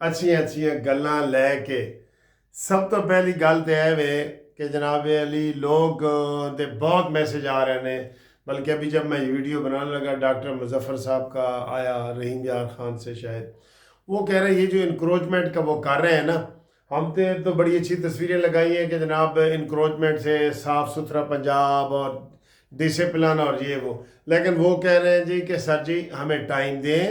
ਅੱਛੀਆਂ ਅੱਛੀਆਂ ਗੱਲਾਂ ਲੈ ਕੇ। ਸਭ ਤੋਂ ਪਹਿਲੀ ਗੱਲ ਤੇ ਇਹ ਵੇ کہ جناب علی لوگ دے بہت میسج آ رہے ہیں، بلکہ ابھی جب میں یہ ویڈیو بنانے لگا ڈاکٹر مظفر صاحب کا آیا، رحیم یار خان سے شاید، وہ کہہ رہے ہیں یہ جو انکروچمنٹ کا وہ کر رہے ہیں نا، ہم نے تو بڑی اچھی تصویریں لگائی ہیں کہ جناب انکروچمنٹ سے صاف ستھرا پنجاب اور ڈسپلن اور یہ وہ، لیکن وہ کہہ رہے ہیں جی کہ سر جی ہمیں ٹائم دیں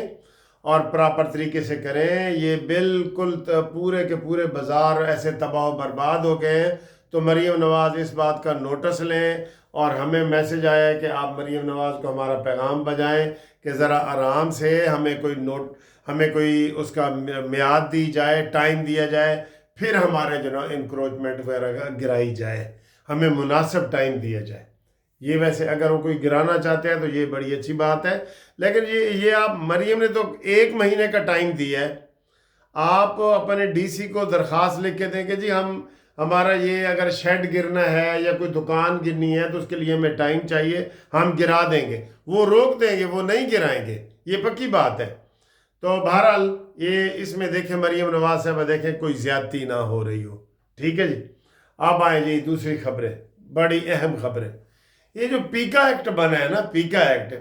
اور پراپر طریقے سے کریں، یہ بالکل پورے کے پورے بازار ایسے تباہ و برباد ہو گئے ہیں، تو مریم نواز اس بات کا نوٹس لیں، اور ہمیں میسج آیا ہے کہ آپ مریم نواز کو ہمارا پیغام بجائیں کہ ذرا آرام سے ہمیں کوئی اس کا میعاد دی جائے، ٹائم دیا جائے، پھر ہمارے جو نا انکروچمنٹ وغیرہ کا گرائی جائے، ہمیں مناسب ٹائم دیا جائے۔ یہ ویسے اگر وہ کوئی گرانا چاہتے ہیں تو یہ بڑی اچھی بات ہے، لیکن یہ آپ مریم نے تو 1 مہینے کا ٹائم دیا ہے، آپ اپنے ڈی سی کو درخواست لکھ کے دیں کہ جی ہمارا یہ اگر شیڈ گرنا ہے یا کوئی دکان گرنی ہے تو اس کے لیے ہمیں ٹائم چاہیے، ہم گرا دیں گے، وہ روک دیں گے، وہ نہیں گرائیں گے، یہ پکی بات ہے۔ تو بہرحال یہ اس میں دیکھیں مریم نواز صاحب دیکھیں کوئی زیادتی نہ ہو رہی ہو، ٹھیک ہے جی۔ اب آئیں جی دوسری خبریں، بڑی اہم خبریں۔ یہ جو پیکا ایکٹ بنا ہے نا، پیکا ایکٹ،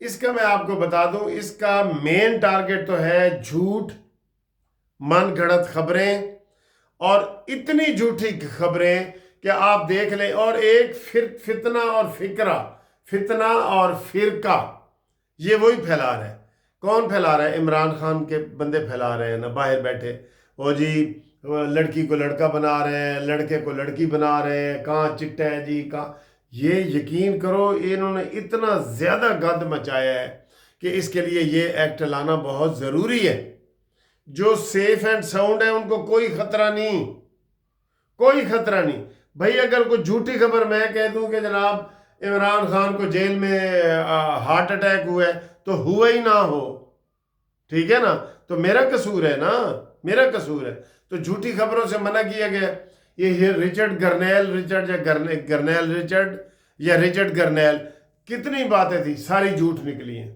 اس کا میں آپ کو بتا دوں، اس کا مین ٹارگٹ تو ہے جھوٹ، من گھڑت خبریں، اور اتنی جھوٹی خبریں کہ آپ دیکھ لیں، اور ایک فتنہ اور فرقہ یہ وہی پھیلا رہا ہے۔ کون پھیلا رہا ہے؟ عمران خان کے بندے پھیلا رہے ہیں نا، باہر بیٹھے، وہ جی لڑکی کو لڑکا بنا رہے ہیں، لڑکے کو لڑکی بنا رہے ہیں، کہاں چٹا ہے جی کہاں۔ یہ یقین کرو انہوں نے اتنا زیادہ گند مچایا ہے کہ اس کے لیے یہ ایکٹ لانا بہت ضروری ہے۔ جو سیف اینڈ ساؤنڈ ہے ان کو کوئی خطرہ نہیں، کوئی خطرہ نہیں۔ بھائی اگر کوئی جھوٹی خبر میں کہہ دوں کہ جناب عمران خان کو جیل میں ہارٹ اٹیک ہوا ہے تو ہوا ہی نہ ہو، ٹھیک ہے نا، تو میرا قصور ہے نا، میرا قصور ہے، تو جھوٹی خبروں سے منع کیا گیا۔ یہ رچرڈ گرنیل گرنیل کتنی باتیں تھی، ساری جھوٹ نکلی ہیں۔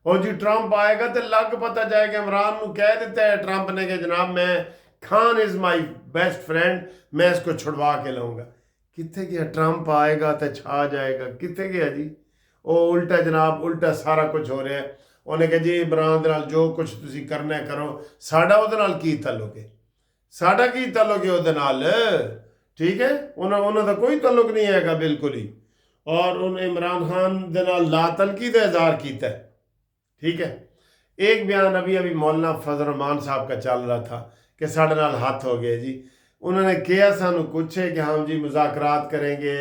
اور جی ٹرمپ آئے گا تو لگ پتہ جائے کہ عمران کو کہہ دیتا ہے ٹرمپ نے کہ جناب میں خان از مائی بیسٹ فرینڈ، میں اس کو چھڑوا کے لاؤں گا۔ کتنے گیا ٹرمپ آئے گا تو چھا جائے گا، کتنے گیا جی؟ وہ الٹا جناب، الٹا سارا کچھ ہو رہا ہے۔ انہیں کہ جی عمران دے نال جو کچھ تسی کرنا ہے کرو، ساڈا وہ دے نال کی تعلق ہے؟ ساڈا کی تعلق ہے وہ دے نال؟ ٹھیک ہے، انہوں دا کوئی تعلق نہیں ہے گا بالکل ہی۔ اور انہیں عمران خان دے نال لا تلقی دا اظہار کیتا ہے، ٹھیک ہے۔ ایک بیان ابھی مولانا فضل الرحمان صاحب کا چل رہا تھا کہ ساڑھے نال ہاتھ ہو گئے جی، انہوں نے کیا سانو کچھ ہے کہ ہم جی مذاکرات کریں گے،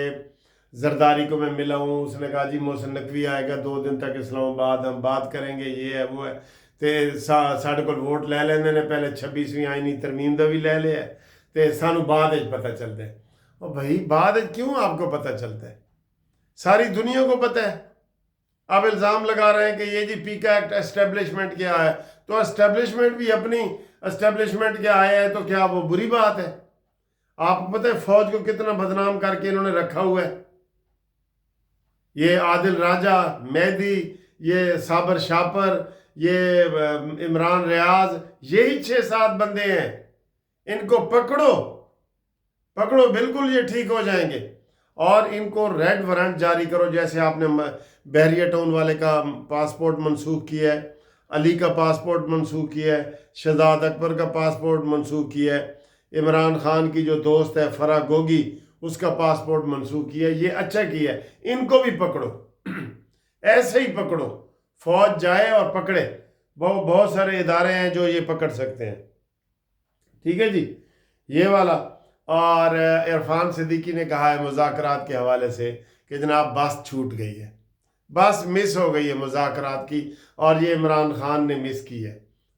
زرداری کو میں ملا ہوں، اس نے کہا جی محسن نقوی آئے گا 2 دن تک اسلام آباد، ہم بات کریں گے، یہ ہے وہ ہے، تے ساڑھے کو ووٹ لے لینے نے پہلے 26ویں آئینی ترمیم دا بھی لے لیا ہے، تے سانو بعد پتہ چلتا ہے۔ اور بھائی بعد کیوں آپ کو پتہ چلتا ہے؟ ساری دنیا کو پتہ ہے۔ آپ الزام لگا رہے ہیں کہ یہ جی پیکا ایکٹ اسٹیبلشمنٹ کیا ہے، تو اسٹیبلشمنٹ بھی اپنی اسٹیبلشمنٹ کے آیا ہے تو کیا وہ بری بات ہے؟ آپ کو پتہ ہے فوج کو کتنا بدنام کر کے انہوں نے رکھا ہوا ہے؟ یہ عادل راجہ، مہدی، یہ صابر شاپر، یہ عمران ریاض، یہی 6-7 بندے ہیں، ان کو پکڑو بالکل یہ ٹھیک ہو جائیں گے، اور ان کو ریڈ وارنٹ جاری کرو، جیسے آپ نے بحریہ ٹاؤن والے کا پاسپورٹ منسوخ کیا ہے، علی کا پاسپورٹ منسوخ کیا ہے، شہزاد اکبر کا پاسپورٹ منسوخ کیا ہے، عمران خان کی جو دوست ہے فرا گوگی اس کا پاسپورٹ منسوخ کیا ہے، یہ اچھا کیا ہے، ان کو بھی پکڑو، ایسے ہی پکڑو، فوج جائے اور پکڑے، بہت سارے ادارے ہیں جو یہ پکڑ سکتے ہیں، ٹھیک ہے جی، یہ والا۔ اور عرفان صدیقی نے کہا ہے مذاکرات کے حوالے سے کہ جناب بس چھوٹ گئی ہے، بس مس ہو گئی ہے مذاکرات کی، اور یہ عمران خان نے مس کی ہے،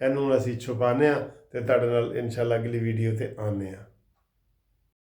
ਇਹਨੂੰ ਅਸੀਂ ਛੁਪਾਉਂਦੇ ਹਾਂ, ਤੇ ਤੁਹਾਡੇ ਨਾਲ ਇਨਸ਼ਾਅੱਲਾ ਅਗਲੀ ਵੀਡੀਓ ਤੇ ਆਉਂਦੇ ਹਾਂ।